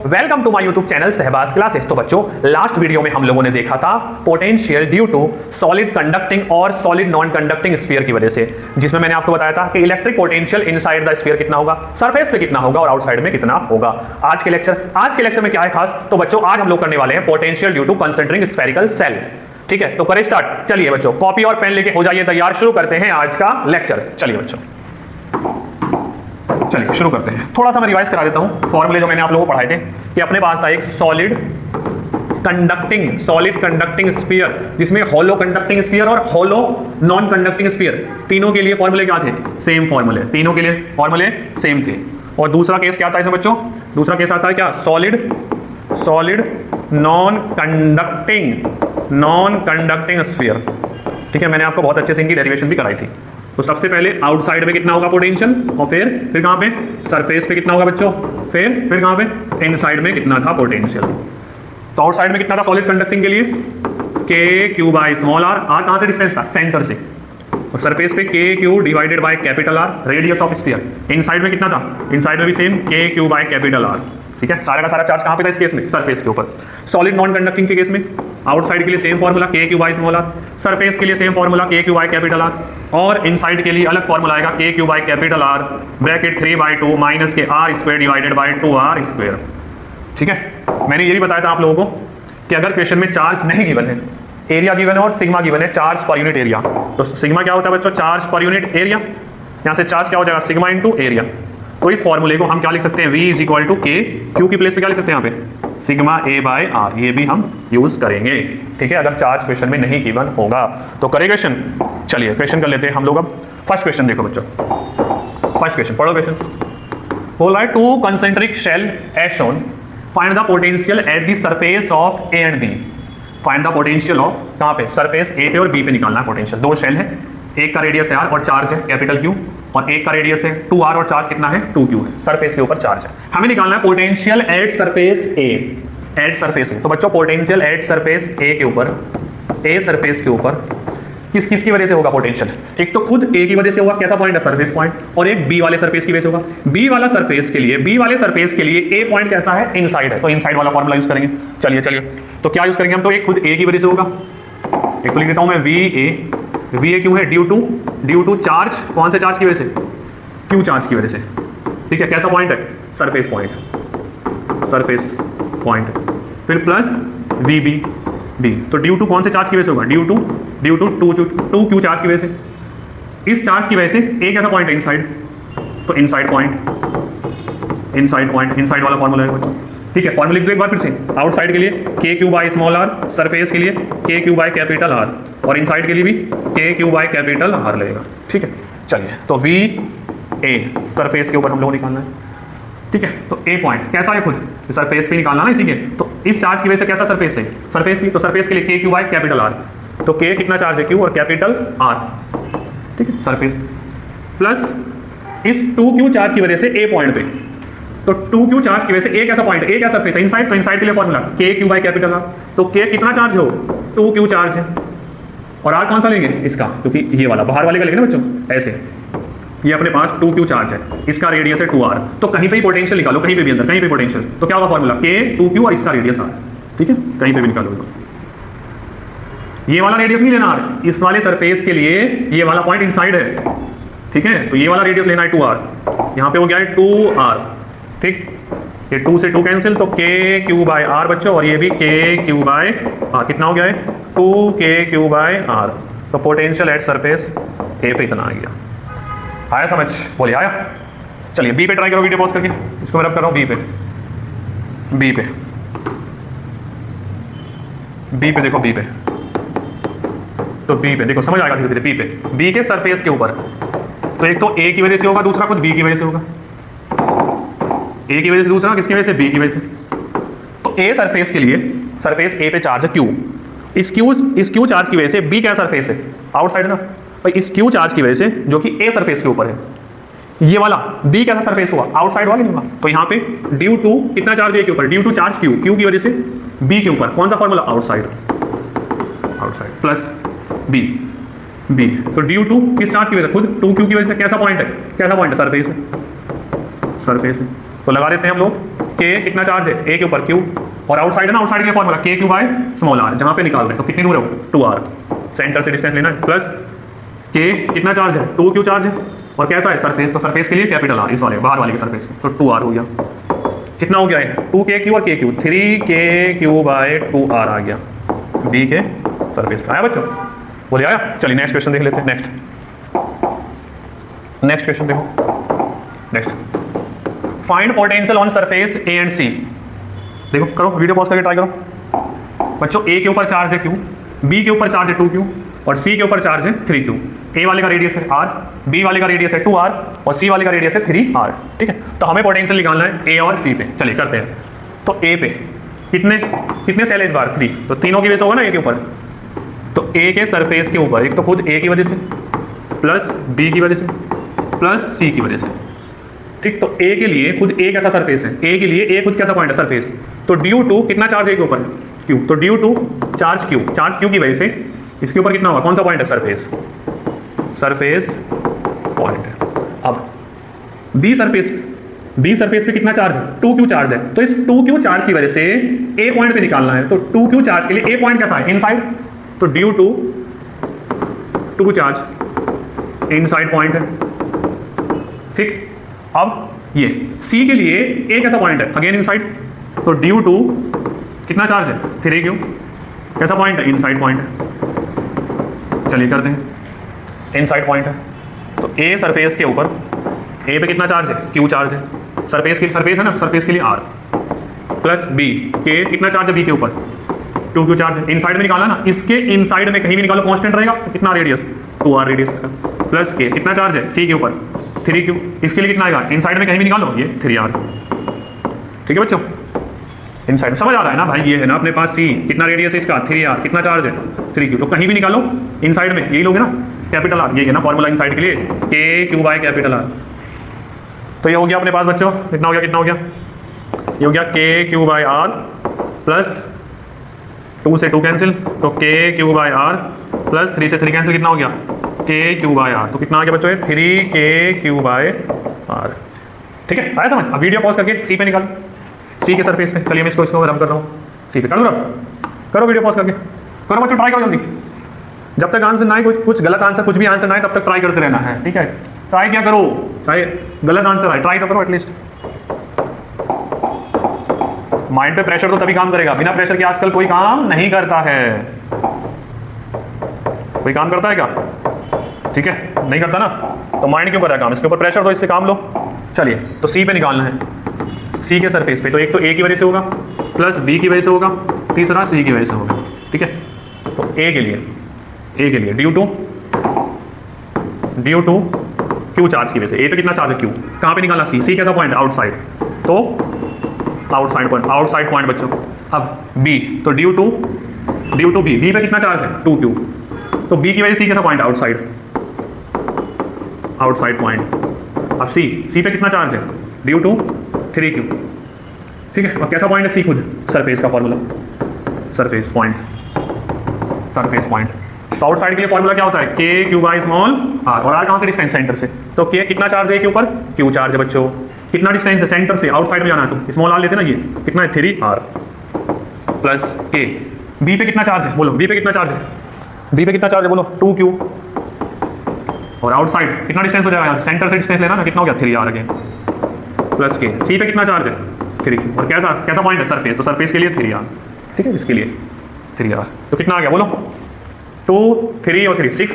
Welcome to my YouTube channel Shahbaz classes. तो बच्चों, last video में हम लोगों ने देखा था potential due to solid conducting और सॉलिड नॉन कंडक्टिंग स्फीयर की वजह से, जिसमें मैंने आपको बताया था कि electric potential inside the sphere कितना होगा, सरफेस पे कितना होगा और आउटसाइड में कितना होगा। आज के लेक्चर में क्या है खास, तो बच्चों आज हम लोग करने वाले हैं potential due two concentric spherical shell. ठीक है, तो करें स्टार्ट। चलिए बच्चों, कॉपी और पेन लेके हो जाइए तैयार, शुरू करते हैं आज का लेक्चर। चलिए बच्चों, चलिए शुरू करते हैं। थोड़ा सा मैं रिवाइज करा देता हूं फॉर्मूले जो मैंने आप लोगों को पढ़ाए थे कि अपने पास था एक सॉलिड कंडक्टिंग स्फीयर, जिसमें होलो कंडक्टिंग स्फीयर और होलो नॉन कंडक्टिंग स्फीयर, तीनों के लिए फॉर्मूले क्या थे? सेम फॉर्मूले, तीनों के लिए फॉर्मूले सेम थे। और दूसरा केस क्या आता है इसमें बच्चों? दूसरा केस आता है क्या? Solid non conducting sphere. ठीक है, मैंने आपको बहुत अच्छे से इनकी डेरिवेशन भी कराई थी। तो सबसे पहले आउटसाइड में कितना होगा पोटेंशियल, और फिर कहां पे? सरफेस पे कितना होगा बच्चों, फिर कहां पे? इनसाइड में कितना था पोटेंशियल। तो आउटसाइड में कितना था सॉलिड कंडक्टिंग के लिए? K Q by small R. R कहां से डिस्टेंस था? सेंटर से। और सरफेस पे के Q divided by capital R, radius of sphere. Inside में कितना था? इनसाइड में भी सेम, के क्यू बाय कैपिटल आर। ठीक है, सारा का सारा चार्ज कहां पे था इस केस में? सरफेस के ऊपर। सॉलिड नॉन कंडक्टिंग के केस में आउटसाइड के लिए same formula K Q by small R, surface के लिए same formula K Q by capital R, और इनसाइड के लिए अलग फॉर्मूला आएगा K Q by capital R bracket 3/2 minus के R square divided by 2r square. ठीक है, मैंने ये भी बताया था आप लोगों को कि अगर क्वेश्चन में चार्ज नहीं गिवन है, एरिया गिवन है और सिग्मा गिवन है, चार्ज पर यूनिट एरिया, तो सिग्मा क्या होता है बच्चों? Charge per unit area. यहाँ से चार्ज क्या हो जाएगा? Sigma into area. तो इस फॉर्मूले को हम क्या लिख सकते हैं? V is equal to K, Q की प्लेस पे क्या लिख सकते हैं यहाँ पे? Sigma A by R. ये भी हम यूज करेंगे। ठीक है, अगर चार्ज क्वेश्चन में नहीं गिवन होगा तो करे क्वेश्चन। चलिए क्वेश्चन कर लेते हैं हम लोग। अब फर्स्ट क्वेश्चन देखो बच्चों, फर्स्ट क्वेश्चन पढ़ो। क्वेश्चन बोल रहा है two concentric shell as shown, find the potential at the surface of A and B. Find the potential of, कहाँ पे? सरफेस ए पे और बी पे निकालना है पोटेंशियल। दो शेल है, एक का रेडियस है आर और चार्ज है कैपिटल क्यू, और एक का रेडियस है 2r और चार्ज कितना है? 2q है। सरफेस के ऊपर चार्ज है। हमें निकालना है potential at surface A. Eight surface ए, तो बच्चों पोटेंशियल एट सरफेस ए के ऊपर, ए सरफेस के ऊपर किस की वजह से होगा पोटेंशियल? एक तो खुद ए की वजह से होगा, कैसा पॉइंट है? Surface point. और एक बी वाले सरफेस की वजह से होगा। बी वाले सरफेस के लिए ए पॉइंट कैसा है? इनसाइड है, तो इनसाइड वाला फॉर्मूला यूज करेंगे। चलिए तो क्या यूज करेंगे हम? तो एक खुद ए की वजह से होगा, एक तो लिख देता हूं मैं वी ए क्यों है? Due to charge. कौन से चार्ज की वजह से? क्यू चार्ज की वजह से। ठीक है, कैसा पॉइंट है? Surface point. फिर प्लस वी बी, तो ड्यू टू कौन से चार्ज की वजह से होगा? Due to two Q charge की वजह से। इस चार्ज की वजह से ए कैसा पॉइंट है? इनसाइड, तो इनसाइड वाला फॉर्मूला है बच्चों। ठीक है, फॉर्मूला लिख दो एक बार फिर से। आउटसाइड के लिए K Q by small R, surface के लिए K Q by capital R, और इनसाइड के लिए भी के क्यू बाई कैपिटल आर लगेगा। ठीक है, चलिए तो वी ए सरफेस के ऊपर हम लोग निकालना है। ठीक है, तो ए पॉइंट कैसा है? खुद सरफेस पे निकालना ना इसी के। तो इस चार्ज की वजह से कैसा सरफेस है? सरफेस की, तो सरफेस के लिए K Q by capital are, तो के कितना चार्ज है? क्यू और कैपिटल आर। ठीक है, सरफेस प्लस इस 2q चार्ज की वजह से ए पॉइंट पे, तो 2q चार्ज की वजह से ए कैसा पॉइंट है? ए क्या सरफेस है? इनसाइड, तो इनसाइड के लिए formula K Q by capital are, तो के कितना चार्ज हो? 2q चार्ज है, और आर कौन सा लेंगे? इसका, क्योंकि ये वाला बाहर वाले का लेंगे ना बच्चों। ऐसे ये अपने पास 2q चार्ज है, इसका रेडियस है 2r, तो कहीं पे ही पोटेंशियल निकालो, कहीं पे भी अंदर, कहीं पे पोटेंशियल, तो क्या होगा फॉर्मूला? के 2q और इसका रेडियस r। ठीक है, कहीं पे भी निकालो। ये वाला रेडियस नहीं लेना r, इस वाले सरफेस के लिए ये वाला पॉइंट इनसाइड है। ठीक है, तो ये वाला रेडियस लेना है 2r, यहाँ पे हो गया है 2r। ठीक, ये 2 से 2 कैंसिल, तो के क्यू बाय आर बच्चों, और ये भी के क्यू बाय आर। कितना हो गया है? 2k Q by R. तो पोटेंशियल एट सरफेस ए पे इतना आ गया। आया समझ? बोलिए आया? चलिए बी पे ट्राई करो, वीडियो पॉज करके। इसको मैं रब कर रहा हूँ बी पे देखो, बी पे, तो बी पे देखो, समझ आएगा धीरे धीरे। बी पे, बी के सरफेस के ऊपर, तो एक तो ए की वजह से होगा, दूसरा खुद बी की वजह से होगा। ए की वजह से, दूसरा किसकी वजह से? बी की वजह से। तो ए सरफेस के लिए, सरफेस ए पे चार्ज है क्यू, इस क्यू चार्ज की वजह से बी क्या सरफेस है? आउटसाइड ना भाई। इस क्यू चार्ज की वजह से, जो कि ए सरफेस के ऊपर है, ये वाला बी कैसा सरफेस हुआ? आउटसाइड हुआ कि नहीं हुआ? तो यहाँ पे ड्यू टू कितना चार्ज है के ऊपर? ड्यू टू चार्ज क्यू की वजह से बी के ऊपर कौन सा फॉर्मूला? आउटसाइड प्लस बी, तो ड्यू टू किस चार्ज की वजह से? खुद 2q की वजह से। कैसा पॉइंट है? सरफेस है। तो लगा देते हैं हम लोग के कितना चार्ज है ए के ऊपर क्यू, और आउटसाइड है ना, आउटसाइड के formula K Q by small are, जहां पे निकाल रहे हैं तो कितनी दूर है वो 2r, सेंटर से डिस्टेंस लेना है, प्लस के कितना चार्ज है 2q चार्ज है, और कैसा है सरफेस, तो सरफेस के लिए कैपिटल आर, इस वाले बाहर वाले के सरफेस में, तो 2r हो गया। कितना हो गया है 2kq और kq, 3kq बाय 2r आ गया बी के सरफेस पे। आया बच्चों, बोले आया। चलिए नेक्स्ट क्वेश्चन देख लेते हैं। नेक्स्ट क्वेश्चन देखो, next find potential on surface A and C. देखो करो, वीडियो पॉज करके ट्राई करो बच्चों। ए के ऊपर चार्ज है q, बी के ऊपर चार्ज है 2q, और सी के ऊपर चार्ज है 3q। ए वाले का रेडियस है r, बी वाले का रेडियस है 2r, और सी वाले का रेडियस है 3r। ठीक है, तो हमें पोटेंशियल निकालना है ए और सी पे। चलिए करते हैं। तो ए पे कितने सेल है इस बार 3, तो तीनों की वजह से होगा ना ए के ऊपर, तो ए के सरफेस के ऊपर एक तो खुद ए की वजह से, प्लस बी की वजह से, प्लस सी की वजह से। ठीक, तो ए के लिए खुद ए कैसा सरफेस है, ए के लिए ए खुद कैसा पॉइंट है सरफेस, तो ड्यू टू कितना चार्ज है के ऊपर क्यू, तो ड्यू टू चार्ज क्यू की वजह से इसके ऊपर कितना होगा, कौन सा पॉइंट है सरफेस पॉइंट है। अब बी सरफेस पे कितना चार्ज है 2q चार्ज है, तो इस 2q चार्ज की वजह से ए पॉइंट पे निकालना है, तो 2q चार्ज के लिए ए पॉइंट कैसा है इनसाइड, तो due to 2 charge inside point है। ठीक, अब ये सी के लिए ए कैसा पॉइंट है, अगेन इनसाइड, तो ड्यू टू कितना चार्ज है 3q, कैसा पॉइंट है इनसाइड पॉइंट है। चलिए करते हैं, इनसाइड पॉइंट है, तो ए सरफेस के ऊपर ए पे कितना चार्ज है q चार्ज है, सरफेस है ना, सरफेस के लिए r, प्लस बी के कितना चार्ज है बी के ऊपर 2q चार्ज है, इनसाइड में निकाला ना, इसके इनसाइड में कहीं भी निकालो कांस्टेंट रहेगा, तो कितना रेडियस 2r रेडियस का, प्लस के कितना चार्ज है सी के ऊपर 3q, इसके लिए कितना आएगा इनसाइड में कहीं भी निकालो ये 3r। ठीक है बच्चों, इनसाइड समझ आ रहा है ना भाई, ये है ना अपने पास सी, कितना रेडियस है इसका 3r, कितना चार्ज है 3q, तो कहीं भी निकालो इनसाइड में यही लोगे ना कैपिटल आर, ये है ना फॉर्मूला इनसाइड के लिए K Q by capital R. तो ये हो गया अपने पास बच्चों, कितना हो गया ये हो गया के क्यू बाय आर प्लस 2 से 2 कैंसिल, तो के क्यू बाय आर प्लस 3 से 3 कैंसिल, कितना हो गया के क्यू बाय आर, तो कितना आ गया बच्चों 3k बाय आर। ठीक है, आया समझ। अब वीडियो पॉज करके सी पे निकाल, सी के सरफेस पे। चलिए मैं इसको रब कर रहा हूँ सी पे, करो वीडियो पॉज करके, करो बच्चों, ट्राई करो जल्दी। जब तक आंसर ना आए, कुछ गलत आंसर, कुछ भी आंसर ना आए, तब तक ट्राई करते रहना है। ठीक है, ट्राई क्या करो, चाहे गलत आंसर आए, ट्राई तो करो एटलीस्ट। माइंड पे प्रेशर तो तभी काम करेगा, बिना प्रेशर के आजकल कोई काम नहीं करता है। कोई काम करता है क्या? ठीक है, नहीं करता ना, तो माइंड क्यों कर रहा है काम, इसके ऊपर प्रेशर दो, इससे काम लो। चलिए, तो सी पे निकालना है, सी के सरफेस पे, तो एक तो ए की वजह से होगा, प्लस बी की वजह से होगा, तीसरा सी की वजह से होगा। ठीक है, तो ए के लिए ड्यू टू क्यू चार्ज की वजह से, ए पे कितना चार्ज है क्यू, कहाँ पे निकालना सी कैसा पॉइंट है आउटसाइड, तो आउटसाइड पॉइंट बच्चों। अब बी, तो ड्यू टू बी पे कितना चार्ज है 2q, तो बी की वजह से सी कैसा पॉइंट आउटसाइड पॉइंट। अब सी पे कितना चार्ज है ड्यू टू 3q। ठीक है, और कैसा पॉइंट है सी खुद, सरफेस का फॉर्मूला, सरफेस पॉइंट। तो आउटसाइड के लिए फॉर्मूला क्या होता है के क्यू बाय स्मॉल आर, और आर कहाँ से डिस्टेंस, सेंटर से, तो के कितना चार्ज है के ऊपर क्यू चार्ज है बच्चों, कितना डिस्टेंस है सेंटर से आउटसाइड में जाना है, तो स्मॉल आर लेते ना, ये कितना है 3r प्लस के। बी पे कितना चार्ज है बोलो, बी पे कितना चार्ज है बोलो 2q, और आउटसाइड कितना डिस्टेंस हो जाएगा, सेंटर से डिस्टेंस लेना ना, कितना हो गया 3r अगेन प्लस के। सी पे कितना चार्ज है 3q, और कैसा पॉइंट है सरफेस, तो सरफेस के लिए 3r। ठीक है, इसके लिए 3r, तो कितना आ गया बोलो 2 3 और 3 6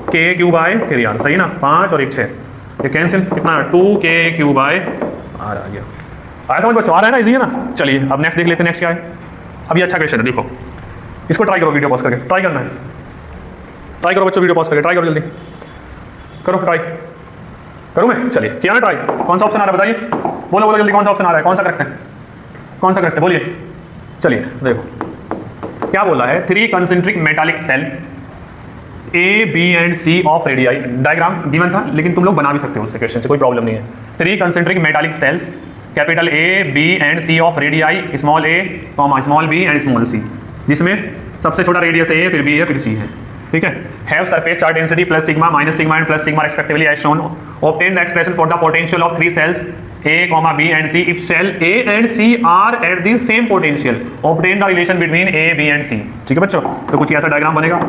के क्यू बाय 3r, सही ना, 5 और 1 6, ये कैंसिल, कितना 2k क्यू बाय r आ गया। आया समझ बच्चों, आ रहा है ना, इजी है ना। चलिए अब नेक्स्ट देख लेते हैं, नेक्स्ट क्या है। अभी अच्छा क्वेश्चन है, देखो इसको ट्राई करो, वीडियो पॉज करके ट्राई करना है, ट्राई करो बच्चों, वीडियो पॉज करके ट्राई करो, जल्दी करो, ट्राई करूँ मैं। चलिए किया ना ट्राई, कौन सा ऑप्शन आ रहा है बताइए, बोलो जल्दी, कौन सा ऑप्शन आ रहा है, कौन सा करेक्ट है बोलिए। चलिए देखो क्या बोला है, 3 concentric metallic shell A B and C of radii, diagram given था लेकिन तुम लोग बना भी सकते हो उससे, क्वेश्चन से कोई प्रॉब्लम नहीं है। 3 concentric metallic shells capital A B and C of radii small A comma small B and small C, जिसमें सबसे छोटा रेडियस ए है, फिर बी है, फिर सी है। ठीक है, have surface charge density plus sigma minus sigma and plus sigma respectively as shown, obtain the expression for the potential of 3 shells A, B and C if cell A and C are at the same potential, obtain the relation between A, B and C। ठीक है बच्चों, तो कुछ ऐसा diagram बनेगा।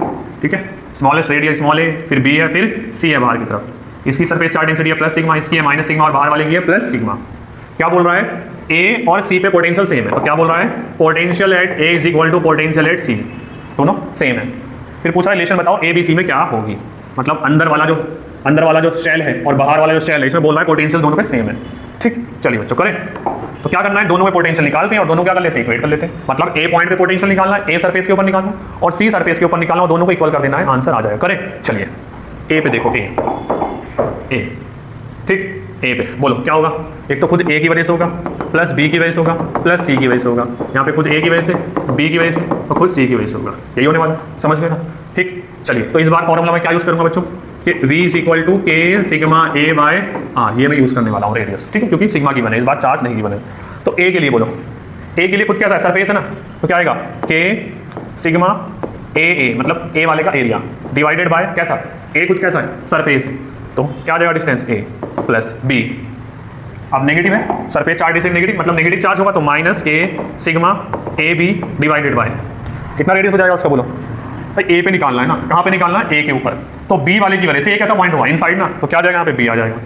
ठीक है, smallest radius small a, फिर B है, फिर C है बाहर की तरफ। इसकी सरफेस चार्ज डेंसिटी है प्लस सिग्मा, इसकी है माइनस सिग्मा और बाहर वाले की है प्लस सिग्मा। क्या बोल रहा है, A और C पे पोटेंशियल सेम है, तो क्या बोल रहा है, potential at A is equal to potential at C, दोनों सेम है। फिर पूछा रिलेशन बताओ A B C में क्या होगी, मतलब अंदर वाला जो शेल है और बाहर वाला जो शेल है, इसमें बोल रहा है पोटेंशियल दोनों पे सेम है। ठीक, चलिए बच्चों करें। तो क्या करना है, दोनों में पोटेंशियल निकालते हैं और दोनों क्या कर लेते हैं, इक्वेट कर लेते हैं। मतलब A पॉइंट पे पोटेंशियल निकालना है, A सरफेस के ऊपर निकालना और C सरफेस के ऊपर निकालना और दोनों को इक्वल कर देना है, आंसर आ जाएगा। करें, चलिए A पे देखो, A ठीक, A पे बोलो क्या होगा, एक तो खुद A की वजह से होगा, प्लस B की वजह से होगा, प्लस C की वजह से होगा। यहाँ पे खुद A की वजह से, B की वजह से और खुद C की वजह से होगा, यही होने वाला, समझ गए ना। ठीक, चलिए तो इस बार फॉर्मूला में क्या यूज़ करूँगा बच्चों, कि V इज इक्वल टू के सिग्मा A बाय R, ये मैं यूज़ करने वाला हूँ रेडियस। ठीक है, क्योंकि सिग्मा की बने, इस बार चार्ज नहीं की बने। तो A के लिए बोलो, A के लिए खुद क्या है, सरफेस है ना, तो क्या आएगा, के सिग्मा A मतलब A वाले का एरिया डिवाइडेड बाय कैसा, A खुद कैसा है, सरफेस, तो क्या आ जाएगा डिस्टेंस A प्लस B। अब नेगेटिव है, सरफेस चार्ज डिस्टेंस नेगेटिव, मतलब नेगेटिव चार्ज होगा तो माइनस के सिग्मा AB डिवाइडेड बाय कितना रेडियस हो जाएगा उसका, बोलो भाई A पे निकालना है ना, कहाँ पे निकालना है, A के ऊपर। तो B वाले की वजह से एक ऐसा पॉइंट हुआ इनसाइड ना, तो क्या आ जाएगा यहाँ पे B आ जाएगा।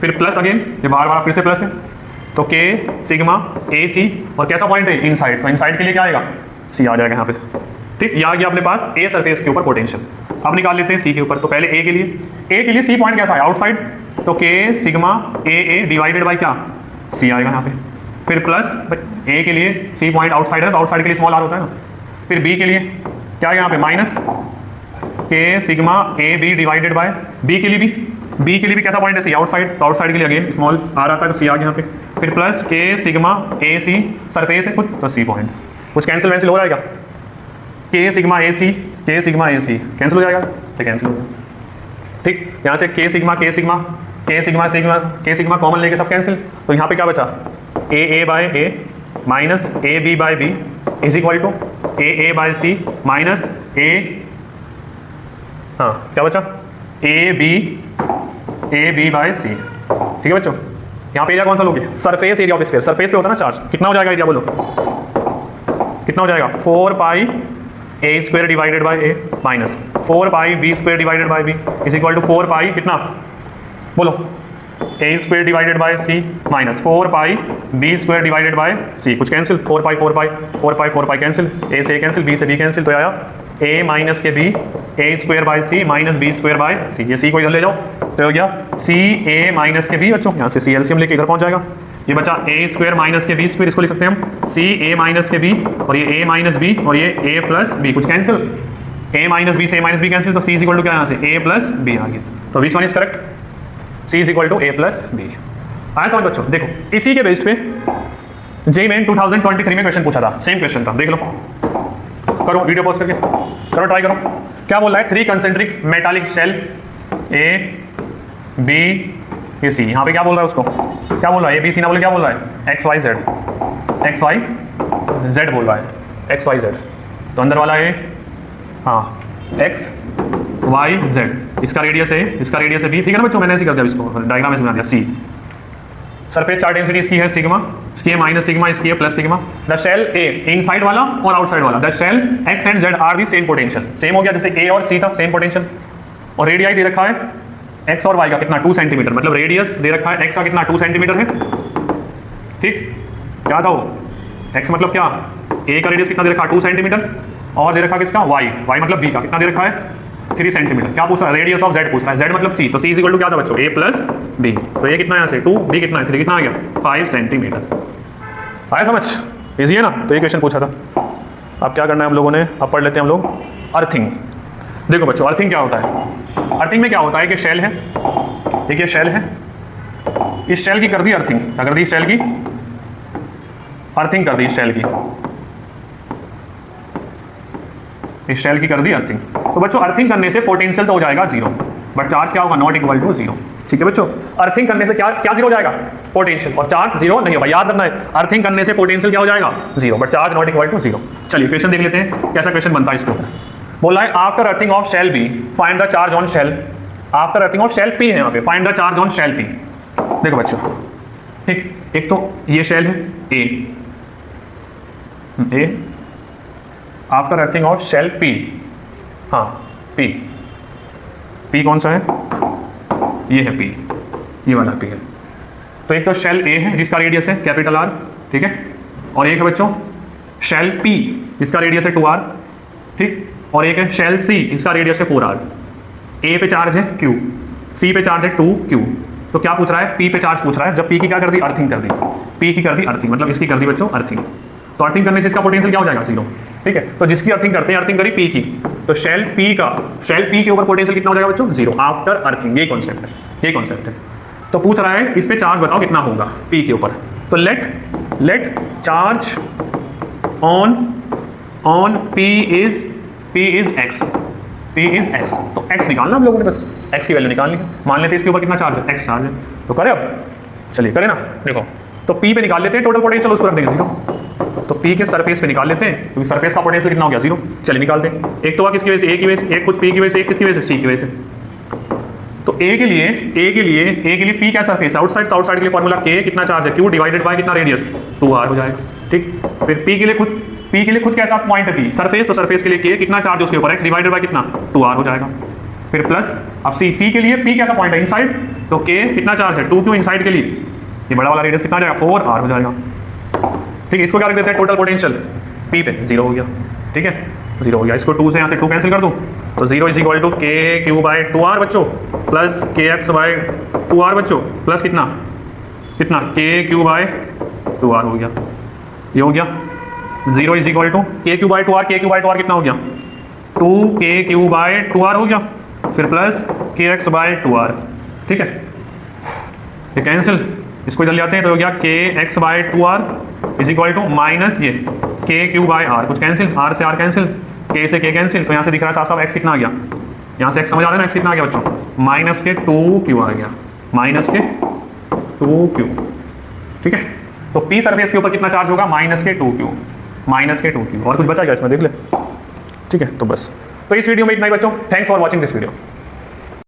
फिर प्लस अगेन, ये बार बार फिर से प्लस है, तो के सिग्मा AC और कैसा पॉइंट है, इनसाइड, तो इनसाइड के लिए क्या आएगा, C आ जाएगा यहाँ पे। ठीक, ये आ गया अपने पास A सरफेस के ऊपर पोटेंशियल। अब निकाल लेते हैं C के ऊपर, तो पहले A के लिए C पॉइंट कैसा है, आउटसाइड, तो के सिग्मा AA डिवाइडेड बाई क्या, C आएगा यहाँ पे। फिर प्लस A के लिए C पॉइंट आउटसाइड है, तो आउटसाइड के लिए स्मॉल r होता है ना। फिर B के लिए क्या आएगा यहाँ पे, माइनस के sigma AB divided by B के लिए भी कैसा पॉइंट है, C आउटसाइड, तो आउटसाइड के लिए अगेन स्मॉल r आता है, तो C आ गया यहाँ पे। फिर प्लस के सिग्मा AC सरफेस है कुछ, तो C पॉइंट, कुछ कैंसिल हो जाएगा, के सिग्मा AC कैंसिल हो जाएगा, तो कैंसिल हो जाएगा। ठीक, यहाँ से के सिग्मा कॉमन लेके सब कैंसिल, तो यहाँ पे क्या बचा, A by A minus AB by B is equal to A by C minus A, हाँ क्या बचा, AB बाय C। ठीक है बच्चों, यहाँ पे एरिया कौन सा लोगे, surface area of sphere, surface पे होता है ना चार्ज, कितना हो जाएगा एरिया, बोलो कितना हो जाएगा, 4 pi A square divided by A minus 4 pi B square divided by B is equal to 4 pi कितना, बोलो A square divided by C minus 4 pi B square divided by C, कुछ कैंसिल, 4 पाई कैंसिल, A से A cancel, B से B cancel, तो आया A minus के B A square by C minus B square by C, ये C को इधर ले जाओ, तो हो गया C A माइनस के B। बच्चों यहाँ से C एलसीएम लेके इधर पहुँच जाएगा, ये बचा A स्क्वायर माइनस के B स्क्वायर, इसको लिख सकते हैं हम C A माइनस के B और ये A माइनस B और ये A प्लस B, कुछ कैंसिल, A माइनस B से A माइनस B कैंसिल, तो C इज इक्वल टू क्या यहाँ से A प्लस B आ गया, तो which one is correct, C is equal to A plus B। आया समझ बच्चों, देखो इसी के बेस पे JEE मेन 2023 में क्वेश्चन पूछा था, सेम क्वेश्चन था, देख लो, करो वीडियो पॉज करके, करो ट्राई करो। क्या बोल रहा है, 3 concentric metallic shell A B ये C, यहाँ पे क्या बोल रहा है उसको, क्या बोल रहा है, A B C ना बोले, क्या बोल रहा है XY Z बोल रहा है, XY Z, तो अंदर वाला है हाँ XY Z, इसका रेडियस है B, ठीक है ना बच्चों, मैंने ऐसे कर दिया, इसको डायग्राम में बना दिया। C सरफेस चार्ज डेंसिटी इसकी है सिग्मा, इसकी है माइनस सिग्मा, इसकी है plus sigma. The shell A inside वाला और आउटसाइड वाला, the shell X and Z are the same potential, same हो गया जैसे A और C था, सेम पोटेंशियल, और रेडियाई दे रखा है X और Y का कितना 2 सेंटीमीटर, मतलब रेडियस दे रखा है X का कितना 2 सेंटीमीटर है। ठीक, क्या था वो, X मतलब क्या, A का रेडियस कितना दे रखा है 2 सेंटीमीटर, और दे रखा किसका Y मतलब B का कितना दे रखा है 3 सेंटीमीटर। क्या पूछ रहा है, रेडियस ऑफ Z पूछ रहा है, Z मतलब C, तो C इज इक्वल टू क्या था बच्चों, A प्लस B, तो ये कितना है यहाँ से 2, B कितना है 3, कितना आ गया 5 सेंटीमीटर। आया समझ, इजी है ना, तो ये क्वेश्चन पूछा था। अब क्या करना है हम लोगों ने, अब पढ़ लेते हैं हम लोग अर्थिंग। देखो बच्चों अर्थिंग क्या होता है, अर्थिंग में क्या होता है कि शेल है, देखिए शेल है, इस शेल की कर दी अर्थिंग, क्या कर दी, शेल की अर्थिंग कर दी, इस शेल की कर दी अर्थिंग। तो बच्चों अर्थिंग करने से पोटेंशियल तो हो जाएगा 0, बट चार्ज क्या होगा, नॉट इक्वल टू 0। ठीक है बच्चों, अर्थिंग करने से क्या 0 हो जाएगा, पोटेंशियल, और चार्ज 0 नहीं होगा, याद रखना है, अर्थिंग करने से पोटेंशियल क्या हो जाएगा 0, but charge not equal to 0। चलिए क्वेश्चन देख लेते हैं कैसा क्वेश्चन बनता है इसके ऊपर। बोला है after earthing of shell B find the charge on shell, after earthing of shell P है यहाँ पे, find the charge on shell P. देखो बच्चों, ठीक, एक तो ये शेल है A after earthing of shell P, हाँ पी कौन सा है, ये है पी, ये वाला पी है। तो एक तो शेल ए है जिसका रेडियस है कैपिटल आर, ठीक है, और एक है बच्चों शेल पी जिसका रेडियस है 2r, ठीक, और एक है शेल सी इसका रेडियस है 4r। ए पे चार्ज है q, सी पे चार्ज है 2q। तो क्या पूछ रहा है, पी पे चार्ज पूछ रहा है। जब पी की क्या कर दी, अर्थिंग कर दी, पी की कर दी अर्थिंग, मतलब इसकी कर दी बच्चों अर्थिंग। तो अर्थिंग करने से इसका पोटेंशियल क्या हो जाएगा, 0, ठीक है। तो जिसकी अर्थिंग करते हैं, अर्थिंग करी पी की, तो शेल पी के ऊपर पोटेंशियल कितना हो जाएगा बच्चों, 0 आफ्टर अर्थिंग। ये कॉन्सेप्ट है, ये कॉन्सेप्ट है। तो पूछ रहा है इस पे चार्ज बताओ कितना होगा पी के ऊपर। तो let charge on P is x, p is x। तो x निकालना हम लोगों ने, बस x की वैल्यू निकालनी है। मान लेते हैं इसके ऊपर कितना चार्ज है, x चार्ज है। तो करें अब, चलिए करें ना। देखो तो p पे निकाल लेते हैं टोटल पोटेंशियल, उसको रख देंगे 0। तो p के सरफेस पे निकाल लेते हैं, क्योंकि सरफेस का पोटेंशियल कितना हो गया, 0। चलिए निकालते हैं। एक तो किसकी वजह से, a की वजह से, एक खुद p की वजह से, एक किसकी वजह से, c की वजह से। तो a के लिए p क्या सरफेस है, आउटसाइड। तो आउटसाइड के लिए फॉर्मूला k कितना चार्ज है, q डिवाइडेड बाय कितना रेडियस, 2r हो जाएगा, ठीक। फिर p के लिए खुद कैसा पॉइंट है p, सरफेस। तो सरफेस के लिए k कितना चार्ज है उसके ऊपर, x डिवाइडेड बाय कितना, 2r हो जाएगा। फिर प्लस अब c के लिए p कैसा पॉइंट है, इनसाइड। तो k कितना चार्ज है, 2q इनसाइड के लिए, ये बड़ा वाला रेडियस कितना आ जाएगा, 4r हो जाएगा, ठीक है। इसको क्या रख देते हैं, टोटल पोटेंशियल p पे 0 हो गया, ठीक है, 0 हो गया। इसको 2 से यहाँ से 2 कैंसिल कर दूँ, तो 0 is equal to kq by 2r बच्चों, प्लस kx बाय 2r बच्चों, प्लस कितना kq बाय 2r हो गया, ये हो गया। 0 is equal to kq by 2r कितना हो गया, 2kq बाय 2r हो गया, फिर प्लस kx बाय 2r, ठीक है। ये कैंसिल, इसको इधर ले आते हैं, तो हो गया kx by 2r is equal to minus ये kq बाय r, कुछ कैंसिल, r से r कैंसिल, k से k कैंसिल। तो यहाँ से दिख रहा है साफ साफ x कितना आ गया, यहाँ से x समझ आ रहा है ना, x कितना आ गया बच्चों, माइनस के 2q आ गया, माइनस के 2q, ठीक है। तो p सरफेस के ऊपर कितना चार्ज होगा, माइनस के 2q, माइनस के 2q। और कुछ बचा क्या इसमें, देख ले, ठीक है। तो बस, तो इस वीडियो में इतना ही बच्चों। Thanks for watching this video.